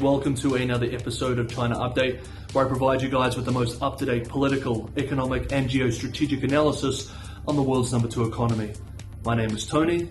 Welcome to another episode of China Update, where I provide you guys with the most up-to-date political, economic and geostrategic analysis on the world's number 2 economy. My name is Tony.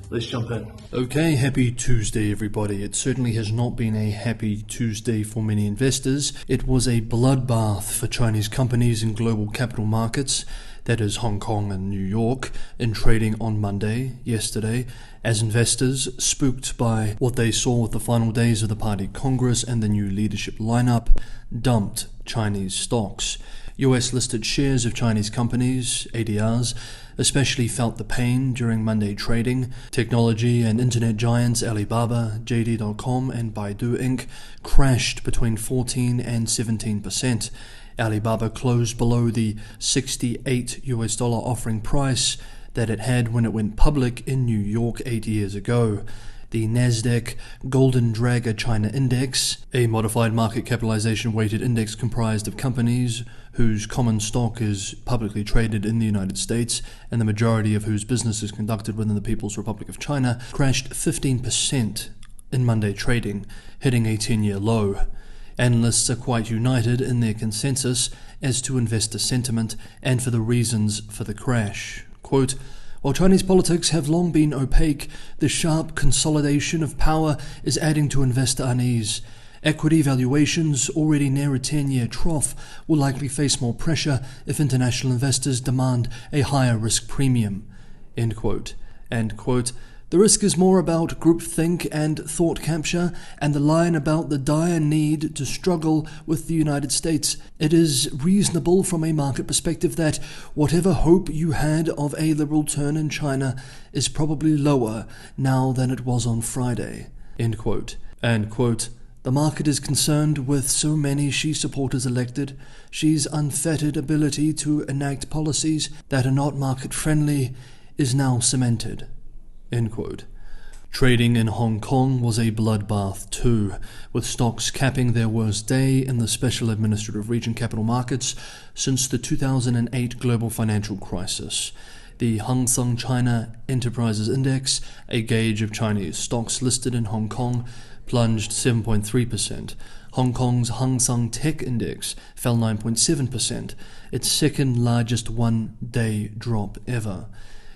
Let's jump in. Okay, happy Tuesday everybody. It certainly has not been a happy Tuesday for many investors. It was a bloodbath for Chinese companies in global capital markets, that is Hong Kong and New York, in trading on Monday, yesterday, as investors, spooked by what they saw with the final days of the party Congress and the new leadership lineup, dumped Chinese stocks. US-listed shares of Chinese companies, ADRs, especially felt the pain during Monday trading. Technology and internet giants Alibaba, JD.com and Baidu Inc. crashed between 14 and 17%. Alibaba closed below the $68 offering price that it had when it went public in New York 8 years ago. The Nasdaq Golden Dragon China Index, a modified market capitalization weighted index comprised of companies whose common stock is publicly traded in the United States and the majority of whose business is conducted within the People's Republic of China, crashed 15% in Monday trading, hitting a 10-year low. Analysts are quite united in their consensus as to investor sentiment and for the reasons for the crash. Quote, "While Chinese politics have long been opaque, the sharp consolidation of power is adding to investor unease. Equity valuations, already near a 10-year trough, will likely face more pressure if international investors demand a higher risk premium." End quote. And quote, "The risk is more about groupthink and thought capture, and the line about the dire need to struggle with the United States. It is reasonable from a market perspective that whatever hope you had of a liberal turn in China is probably lower now than it was on Friday." End quote. And quote, "The market is concerned with so many Xi supporters elected, Xi's unfettered ability to enact policies that are not market-friendly is now cemented." End quote. Trading in Hong Kong was a bloodbath too, with stocks capping their worst day in the special administrative region capital markets since the 2008 global financial crisis. The Hang Seng China Enterprises Index, a gauge of Chinese stocks listed in Hong Kong, plunged 7.3%. Hong Kong's Hang Seng Tech Index fell 9.7%, its second largest one-day drop ever.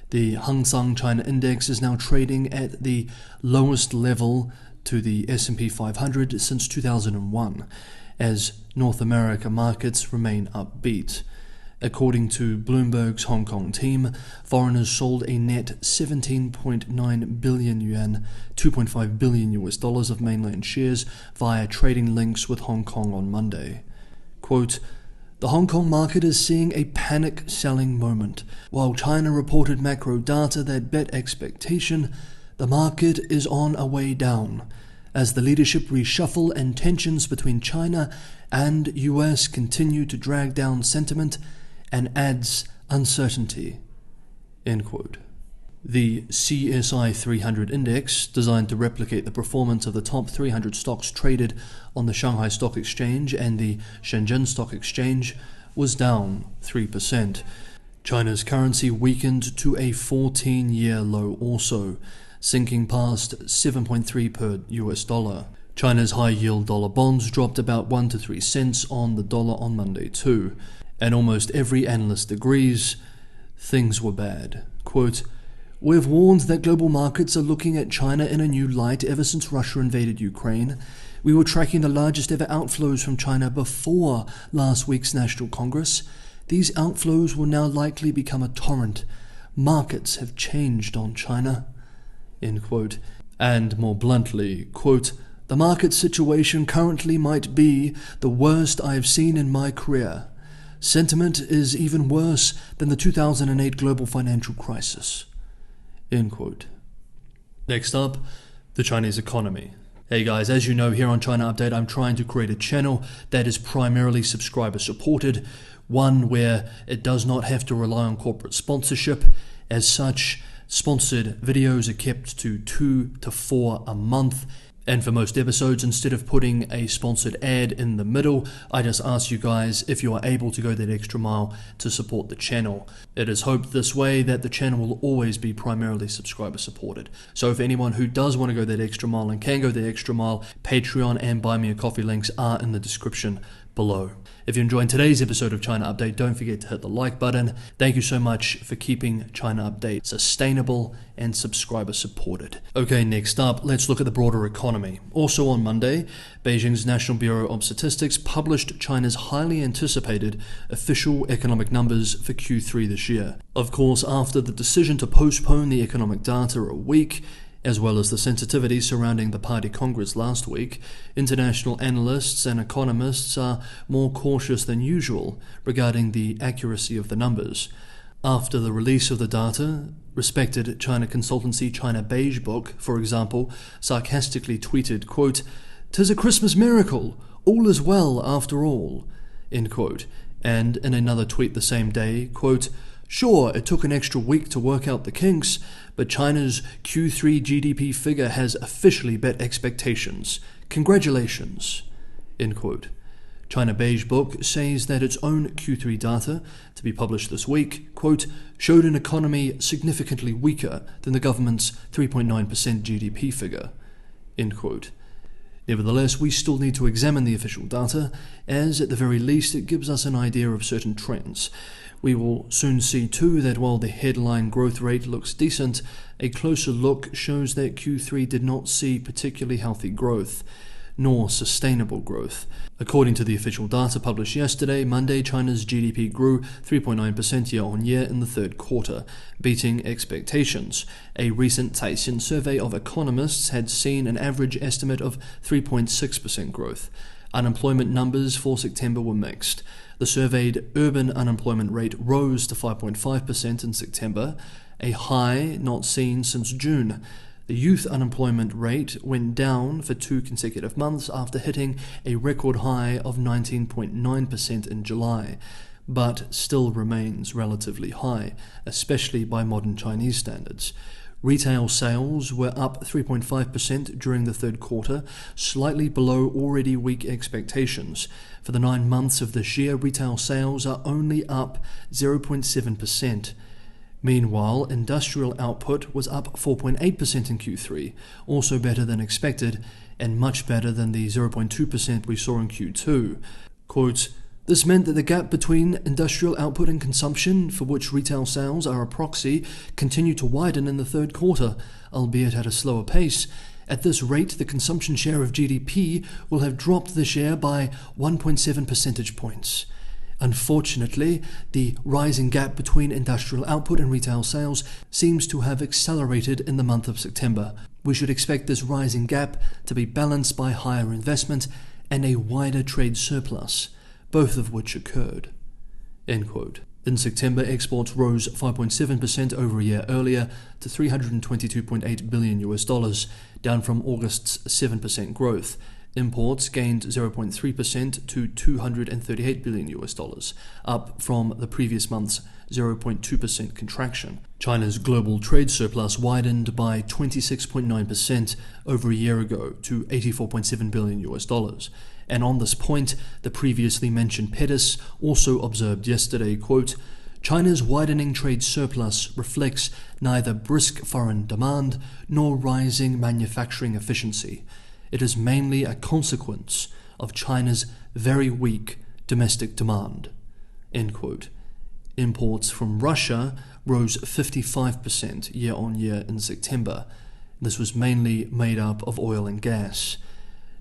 The Hang Seng China Index is now trading at the lowest level to the S&P 500 since 2001, as North America markets remain upbeat. According to Bloomberg's Hong Kong team, foreigners sold a net 17.9 billion yuan, $2.5 billion of mainland shares via trading links with Hong Kong on Monday. Quote, "The Hong Kong market is seeing a panic selling moment. While China reported macro data that bet expectation, the market is on a way down, as the leadership reshuffle and tensions between China and US continue to drag down sentiment and adds uncertainty." End quote. The CSI 300 index, designed to replicate the performance of the top 300 stocks traded on the Shanghai Stock Exchange and the Shenzhen Stock Exchange, was down 3%. China's currency weakened to a 14-year low also, sinking past 7.3 per US dollar. China's high-yield dollar bonds dropped about 1 to 3 cents on the dollar on Monday too, and almost every analyst agrees things were bad. Quote, "We've warned that global markets are looking at China in a new light ever since Russia invaded Ukraine. We were tracking the largest ever outflows from China before last week's National Congress. These outflows will now likely become a torrent. Markets have changed on China." End quote. And more bluntly, quote, "The market situation currently might be the worst I have seen in my career. Sentiment is even worse than the 2008 global financial crisis." End quote. Next up, the Chinese economy. Hey guys, as you know, here on China Update, I'm trying to create a channel that is primarily subscriber supported, one where it does not have to rely on corporate sponsorship. As such, sponsored videos are kept to 2 to 4 a month, And for most episodes, instead of putting a sponsored ad in the middle, I just ask you guys if you are able to go that extra mile to support the channel. It is hoped this way that the channel will always be primarily subscriber supported. So for anyone who does want to go that extra mile and can go that extra mile, Patreon and Buy Me a Coffee links are in the description below. If you're enjoying today's episode of China Update, don't forget to hit the like button. Thank you so much for keeping China Update sustainable and subscriber supported. Okay, next up, let's look at the broader economy. Also on Monday, Beijing's National Bureau of Statistics published China's highly anticipated official economic numbers for Q3 this year. Of course, after the decision to postpone the economic data a week, as well as the sensitivity surrounding the Party Congress last week, international analysts and economists are more cautious than usual regarding the accuracy of the numbers. After the release of the data, respected China consultancy China Beige Book, for example, sarcastically tweeted, quote, "'Tis a Christmas miracle, all is well after all," end quote. And in another tweet the same day, quote, "Sure, it took an extra week to work out the kinks, but China's Q3 GDP figure has officially bet expectations. Congratulations," end quote. China Beige Book says that its own Q3 data, to be published this week, quote, "showed an economy significantly weaker than the government's 3.9% GDP figure," end quote. Nevertheless, we still need to examine the official data, as at the very least it gives us an idea of certain trends. We will soon see too that while the headline growth rate looks decent, a closer look shows that Q3 did not see particularly healthy growth, nor sustainable growth. According to the official data published yesterday, Monday, China's GDP grew 3.9% year-on-year in the third quarter, beating expectations. A recent Caixin survey of economists had seen an average estimate of 3.6% growth. Unemployment numbers for September were mixed. The surveyed urban unemployment rate rose to 5.5% in September, a high not seen since June. The youth unemployment rate went down for 2 consecutive months after hitting a record high of 19.9% in July, but still remains relatively high, especially by modern Chinese standards. Retail sales were up 3.5% during the third quarter, slightly below already weak expectations. For the 9 months of this year, retail sales are only up 0.7%. Meanwhile, industrial output was up 4.8% in Q3, also better than expected, and much better than the 0.2% we saw in Q2. Quote, "This meant that the gap between industrial output and consumption, for which retail sales are a proxy, continued to widen in the third quarter, albeit at a slower pace. At this rate, the consumption share of GDP will have dropped this year by 1.7 percentage points. Unfortunately, the rising gap between industrial output and retail sales seems to have accelerated in the month of September. We should expect this rising gap to be balanced by higher investment and a wider trade surplus, both of which occurred," end quote. In September, exports rose 5.7% over a year earlier to $322.8 billion, down from August's 7% growth. Imports gained 0.3% to $238 billion, up from the previous month's 0.2% contraction. China's global trade surplus widened by 26.9% over a year ago to $84.7 billion. And on this point, the previously mentioned Pettis also observed yesterday, quote, "China's widening trade surplus reflects neither brisk foreign demand nor rising manufacturing efficiency. It is mainly a consequence of China's very weak domestic demand," end quote. Imports from Russia rose 55% year-on-year in September. This was mainly made up of oil and gas.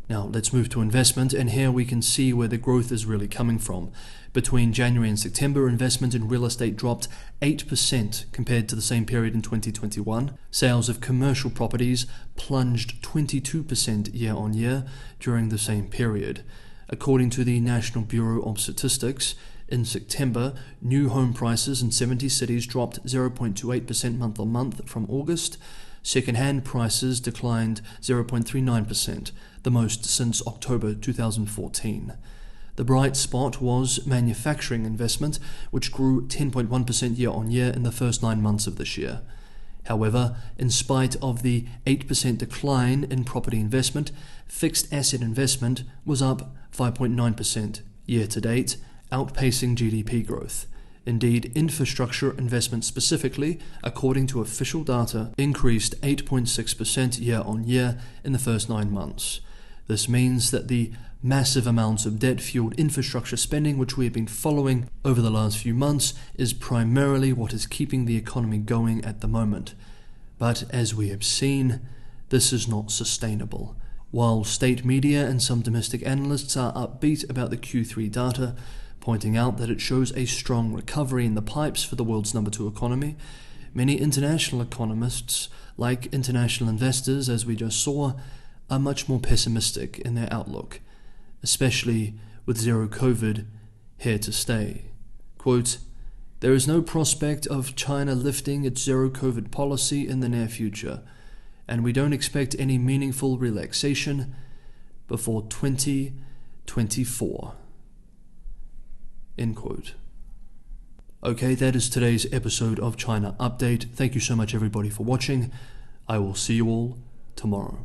Now let's move to investment, and here we can see where the growth is really coming from. Between January and September, investment in real estate dropped 8% compared to the same period in 2021. Sales of commercial properties plunged 22% year-on-year during the same period. According to the National Bureau of Statistics, in September, new home prices in 70 cities dropped 0.28% month-on-month from August. Second-hand prices declined 0.39%, the most since October 2014. The bright spot was manufacturing investment, which grew 10.1% year-on-year in the first 9 months of this year. However, in spite of the 8% decline in property investment, fixed asset investment was up 5.9% year to date, outpacing GDP growth. Indeed, infrastructure investment specifically, according to official data, increased 8.6% year on year in the first 9 months. This means that the massive amounts of debt-fueled infrastructure spending which we have been following over the last few months is primarily what is keeping the economy going at the moment. But as we have seen, this is not sustainable. While state media and some domestic analysts are upbeat about the Q3 data, pointing out that it shows a strong recovery in the pipes for the world's number 2 economy, many international economists, like international investors as we just saw, are much more pessimistic in their outlook, especially with zero COVID here to stay. Quote, "There is no prospect of China lifting its zero COVID policy in the near future, and we don't expect any meaningful relaxation before 2024. End quote. Okay, that is today's episode of China Update. Thank you so much everybody for watching. I will see you all tomorrow.